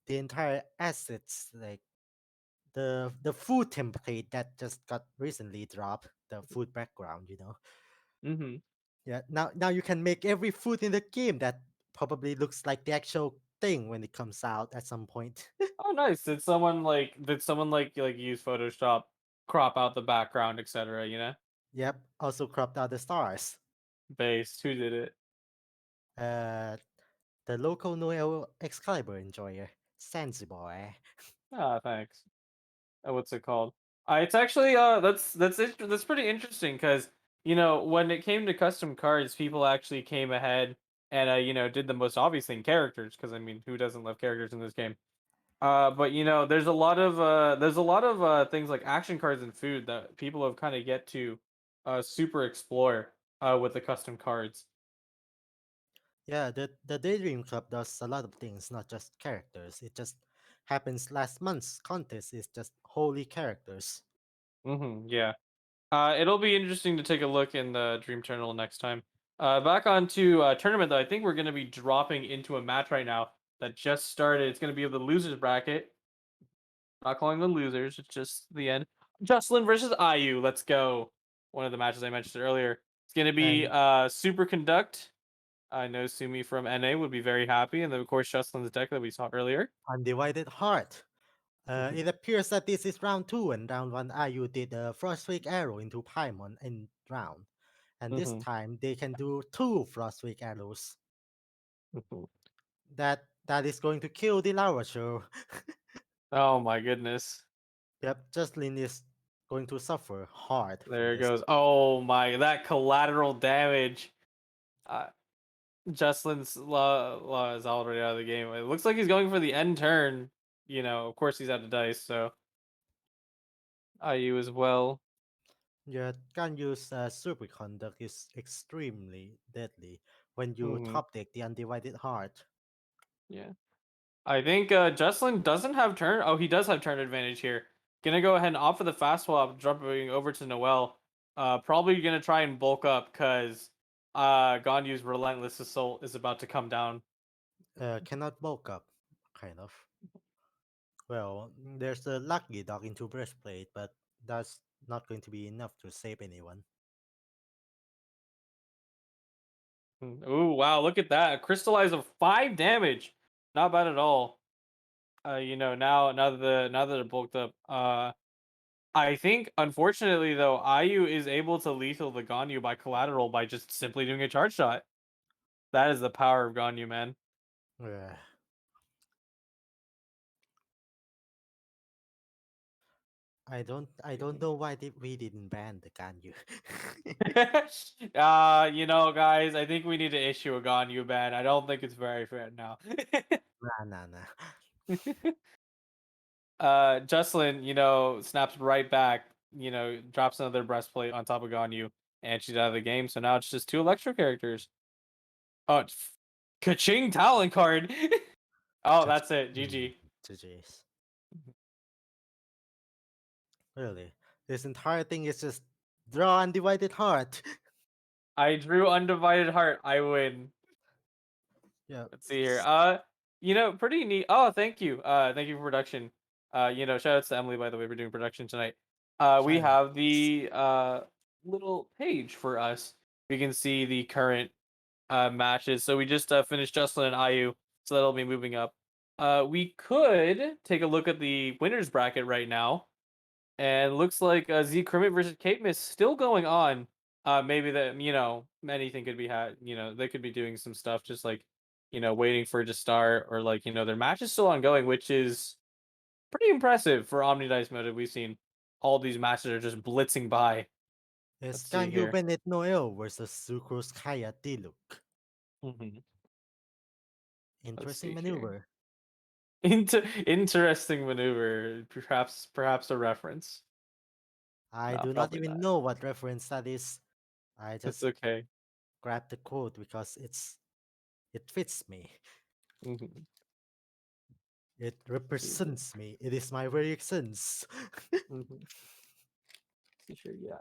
the entire assets, like the food template that just got recently dropped, the food background, Mhm. Yeah, now you can make every food in the game that probably looks like the actual thing when it comes out at some point. Oh, nice. Did someone like use Photoshop, crop out the background, etc., you know? Yep, also cropped out the stars. Based. Who did it? Uh, the local Noel Excalibur enjoyer, Sansi boy. Ah, thanks. What's it called? It's actually that's pretty interesting because when it came to custom cards, people actually came ahead and did the most obvious thing, characters. Because I mean, who doesn't love characters in this game? But there's a lot of things like action cards and food that people have kind of yet to super explore with the custom cards. Yeah, the Daydream Club does a lot of things, not just characters. It just happens last month's contest is just wholly characters. Yeah. It'll be interesting to take a look in the Dream Eternal next time. Back onto tournament though, I think we're gonna be dropping into a match right now that just started. It's gonna be the losers bracket. Not calling the losers, it's just the end. Jocelyn versus IU. Let's go. One of the matches I mentioned earlier. It's gonna be And Super Conduct. I know Sumi from NA would be very happy, and then of course Jocelyn's deck that we saw earlier. Undivided Heart. Hmm. It appears that this is round 2, and round 1 IU did a Frostwake Arrow into Paimon in round. And this Hmm. time they can do 2 Frostwake Arrows. Hmm. That is going to kill the Lava Show. Oh my goodness. Yep, Jocelyn is going to suffer hard from There it this. goes. Oh my, that collateral damage. Uh, Jocelyn's law is already out of the game. It looks like he's going for the end turn. Of course he's out of dice, so IU as well. Yeah, can use Superconduct is extremely deadly when you Hmm. top deck the Undivided Heart. Yeah. I think Jocelyn doesn't have turn. Oh, he does have turn advantage here. Gonna go ahead and opt for the fast swap, jumping over to Noel. Probably gonna try and bulk up because Ganyu's relentless assault is about to come down. Cannot bulk up, kind of. Well, there's the Lucky Dog into Breastplate, but that's not going to be enough to save anyone. Ooh, wow, look at that. A crystallize of 5 damage. Not bad at all. Now that they're bulked up. I think unfortunately though, IU is able to lethal the Ganyu by collateral by just simply doing a charge shot. That is the power of Ganyu, man. Ugh, I don't know why we didn't ban the Ganyu. Guys, I think we need to issue a Ganyu ban. I don't think it's very fair now. Nah, nah, nah. Jocelyn, snaps right back, drops another breastplate on top of Ganyu, and she's out of the game. So now it's just two electro characters. Oh, Kaching talent card. Oh, that's it. GG. GG's. Really, this entire thing is just draw Undivided Heart. I drew undivided heart. I win. Yeah, Let's see here. Pretty neat. Oh, thank you. Thank you for production. Shout outs to Emily by the way for doing production tonight. We shout have the little page for us. We can see the current matches. So we just finished Jocelyn and IU, so that'll be moving up. We could take a look at the winners bracket right now. And looks like Z Kermit versus Kate Miss still going on. Maybe that anything could be had. They could be doing some stuff, just like waiting for it to start, or like their match is still ongoing, which is pretty impressive for Omni Dice mode. We've seen all these matches are just blitzing by. Is Let's see Ganyu here. Bennett Noel versus Sucrose Kaya Diluc. Mhm. Let's Interesting see here. maneuver. Interesting maneuver. Perhaps a reference. I No, do not probably even not. know what reference that is. I It's just okay. grabbed the quote because it fits me. Mhm. It See here. represents me. It is my very essence. Mhm. See here. Yeah.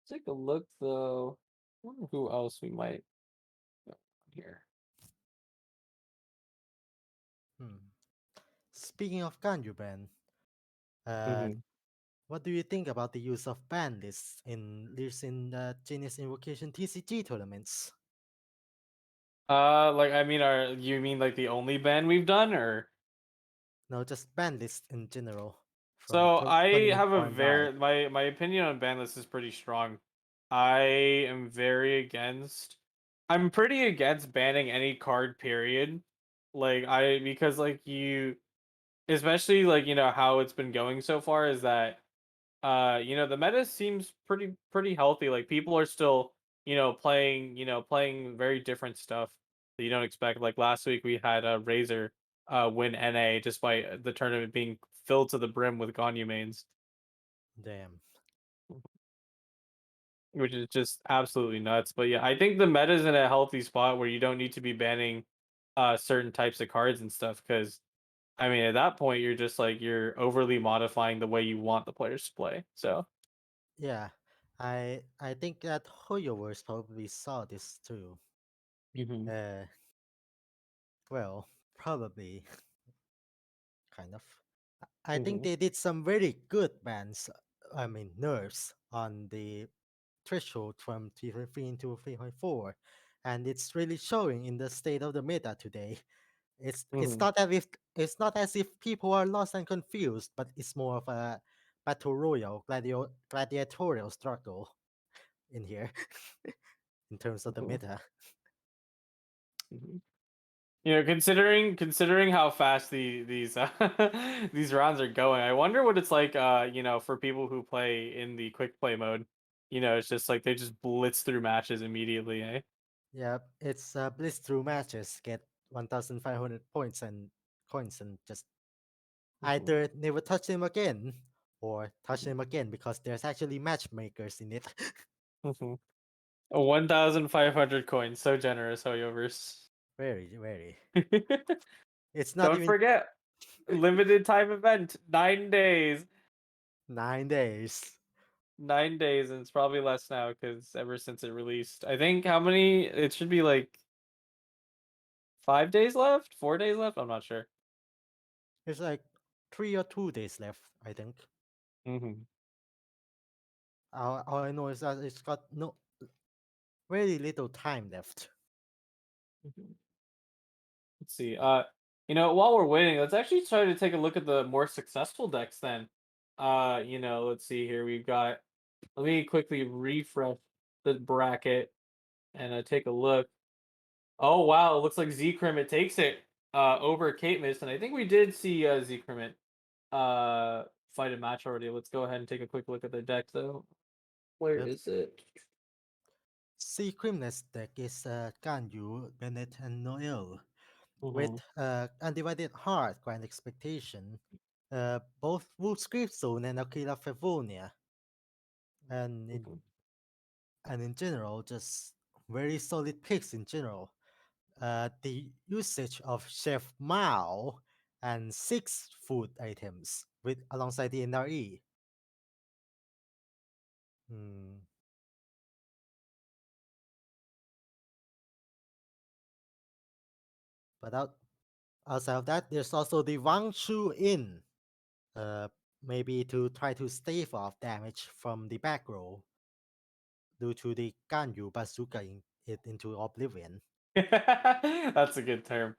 Take a look though. Wonder who else we might go on here. Hmm. Speaking of Ganyu uh, Mhm. what do you think about the use of ban lists in Genius Invocation TCG tournaments? Like I mean, are you mean like the only band we've done, or? No, just ban lists in general from So I tournament have a form guide. very my opinion on ban list is pretty strong. I am very against. I'm pretty against banning any card. Period. Like I because like you, especially like how it's been going so far is that the meta seems pretty healthy. Like people are still playing very different stuff that you don't expect. Like last week we had a Razor win NA despite the tournament being filled to the brim with Ganyu mains, Damn. which is just absolutely nuts. But yeah, I think the meta's in a healthy spot where you don't need to be banning certain types of cards and stuff because I mean at that point you're just like you're overly modifying the way you want the players to play. So Yeah, I think that Hoyoverse probably saw this too. hmm Uh, well, probably kind of. I think hmm they did some very good bans. I mean nerfs on the threshold from 3.3 into 3.4, and it's really showing in the state of the meta today. It's hmm not as if people are lost and confused, but it's more of a battle royal gladiatorial struggle in here in terms of the hmm meta. hmm considering how fast these these rounds are going, I wonder what it's like, for people who play in the quick play mode. It's just like they just blitz through matches immediately, eh? Yeah, it's blitz through matches, get 1,500 points and coins, and just hmm either never touch them again or touch them again because there's actually matchmakers in it. hmm 1,500 coins, so generous, Hoyoverse. Very, very. It's not Don't even forget, limited time event, 9 days. 9 days. 9 days, and it's probably less now because ever since it released. I think how many it should be like 5 days left, 4 days left. I'm not sure. It's like 3 or 2 days left, I think. hmm All I know is that it's got no very little time left. hmm Let's see. While we're waiting, let's actually try to take a look at the more successful decks then. Let's see here. We've got. Let me quickly refresh the bracket and take a look. Oh wow, it looks like Z Crimit takes it over Kate Mist, and I think we did see Z Crimit fight a match already. Let's go ahead and take a quick look at the deck though. Where Yep. is it? Seacrimness deck is Ganyu, Bennett, and Noel. With hmm Undivided Heart, Grand Expectation, both Wolf Script Zone and Aquila Favonia, and hmm in general, just very solid picks in general. The usage of Chef Mao and 6 food items with alongside the NRE. Hmm. But outside of that, there's also the Wang Shu In, uh, maybe to try to stave off damage from the back row due to the Ganyu bazooka it into oblivion. That's a good term.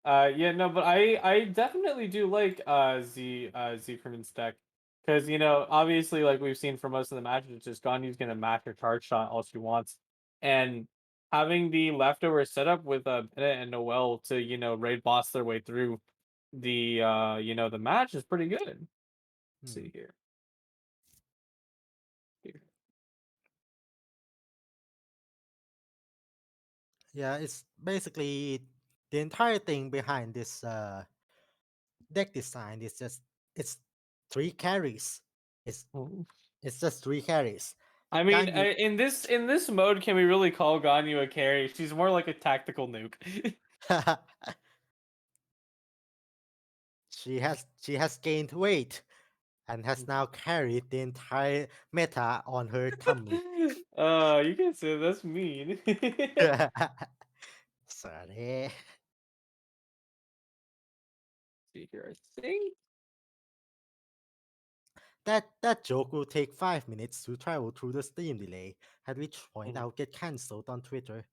Yeah, no, but I definitely do like Z Freeman's deck because obviously like we've seen for most of the matches, it's just Ganyu's gonna match her charge shot all she wants, and having the leftover setup with Bennett and Noel to raid boss their way through. the match is pretty good. Let's Hmm. see here. Yeah, it's basically the entire thing behind this deck design is just it's three carries. It's Mm. it's just three carries. I mean, Ganyu, in this mode, can we really call Ganyu a carry? She's more like a tactical nuke. she has gained weight and has now carried the entire meta on her tummy. You can say that's mean. Sorry. See here, I think. That joke will take 5 minutes to travel through the Steam delay, at which point Mm. I'll get cancelled on Twitter.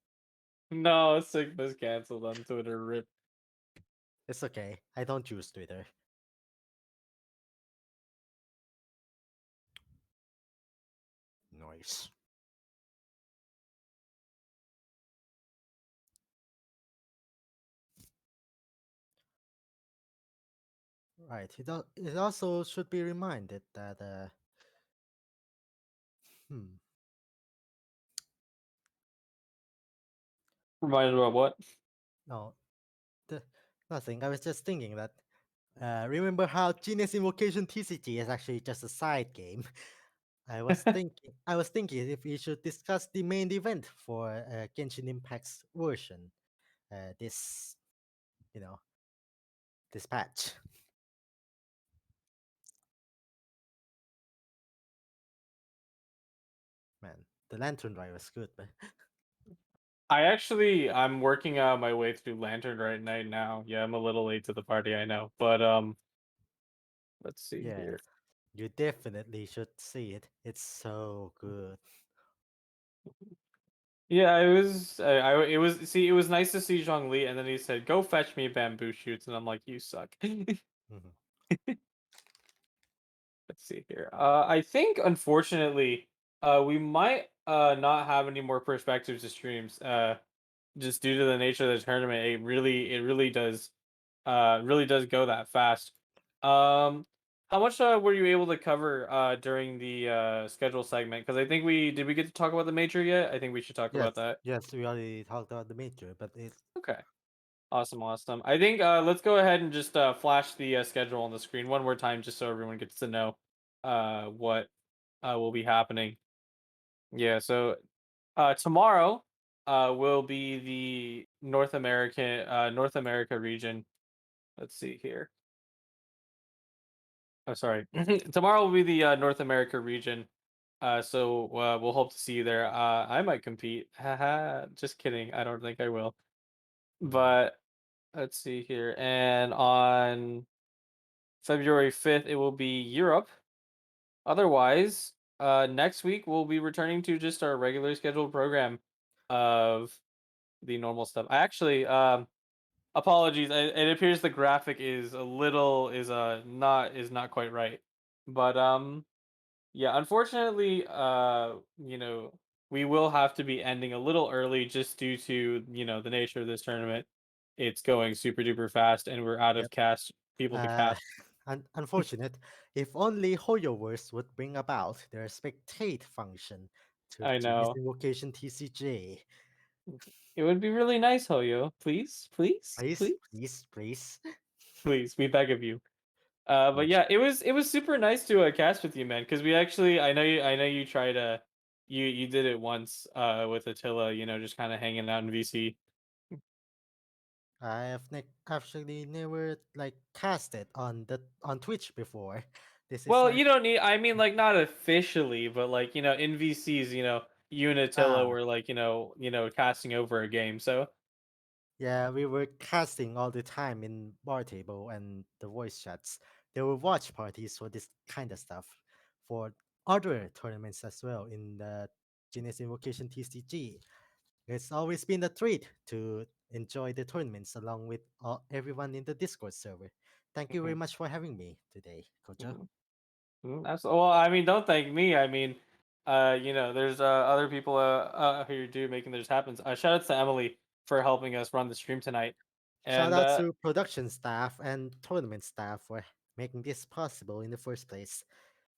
No, Sigma's canceled on Twitter. Rip. It's okay. I don't use Twitter. Noise. Right. It also should be reminded that hmm, Reminded about what? no, the, nothing. I was just thinking that remember how Genius Invocation TCG is actually just a side game. I was thinking if we should discuss the main event for Genshin Impact's version. This you know this patch. Man, the Lantern Ride was good, but I'm working my way through Lantern right now. Yeah, I'm a little late to the party, I know. But let's see yeah, here. you definitely should see it. It's so good. Yeah, it was see it was nice to see Zhongli, and then he said, "Go fetch me bamboo shoots," and I'm like, "You suck." Mhm. Let's see here. I think unfortunately, we might not have any more perspectives to streams. Just due to the nature of the tournament, it really does go that fast. Um, how much were you able to cover during the schedule segment? Because I think we get to talk about the major yet? I think we should talk Yes, about that. yes, we already talked about the major, but it's Okay. Awesome, awesome. I think let's go ahead and just flash the schedule on the screen one more time, just so everyone gets to know what will be happening. Yeah, so tomorrow will be the North America region. Let's see here. Oh, sorry. Tomorrow will be the North America region. So we'll hope to see you there. I might compete. Haha, just kidding. I don't think I will. mm, But let's see here. And on February 5th, it will be Europe. Otherwise, next week we'll be returning to just our regular scheduled program of the normal stuff. I actually apologies. It appears the graphic is a little is not quite right. But yeah, unfortunately, we will have to be ending a little early just due to, the nature of this tournament. It's going super duper fast and we're out of yep. cast people to Uh, cast. unfortunate. If only HoYoverse would bring about their spectate function to I Genius know. Invocation TCG. It would be really nice, Hoyo. Please, please, Please, please, please, please. please. We beg of you. But Much. yeah, it was super nice to cast with you, man. Because we actually, I know you tried you did it once with Attila. Just kind of hanging out in VC. I have actually never like cast it on Twitch before. This is Well, my you don't need. I mean, like not officially, but like in VCs, you and Attila ah were like casting over a game. So yeah, we were casting all the time in bar table and the voice chats. There were watch parties for this kind of stuff for other tournaments as well in the Genius Invocation TCG. It's always been a treat to enjoy the tournaments along with everyone in the Discord server. Thank you very mhm, much for having me today, Kojo. mhm, that's well. I mean, don't thank me. I mean, there's other people who do making this happen. Shout outs to Emily for helping us run the stream tonight. Shout And out to production staff and tournament staff for making this possible in the first place.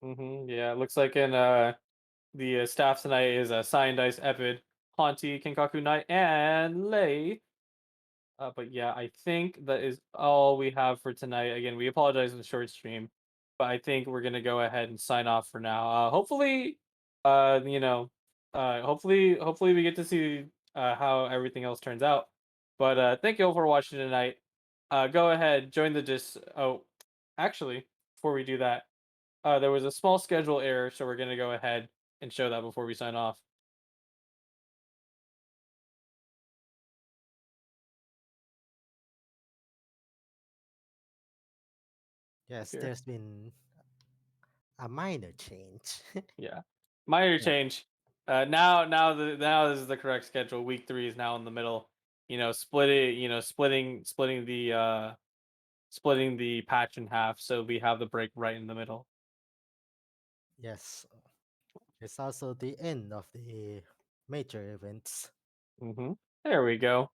yeah, it looks like in the staff tonight is Cyan Dice, Epid, Haunty, Kinkaku Knight, and Lei. But yeah, I think that is all we have for tonight. Again, we apologize for the short stream, but I think we're gonna go ahead and sign off for now. Hopefully, you know, hopefully we get to see how everything else turns out. But thank you all for watching tonight. Go ahead, join the dis. Oh, actually, before we do that, there was a small schedule error, so we're gonna go ahead and show that before we sign off. Yes, Here. there's been a minor change. Yeah. Minor Yeah. change. Now this is the correct schedule. Week 3 is now in the middle. Split it, splitting the patch in half so we have the break right in the middle. Yes. It's also the end of the major events. There we go.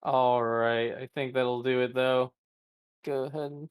All right. I think that'll do it though. Go ahead and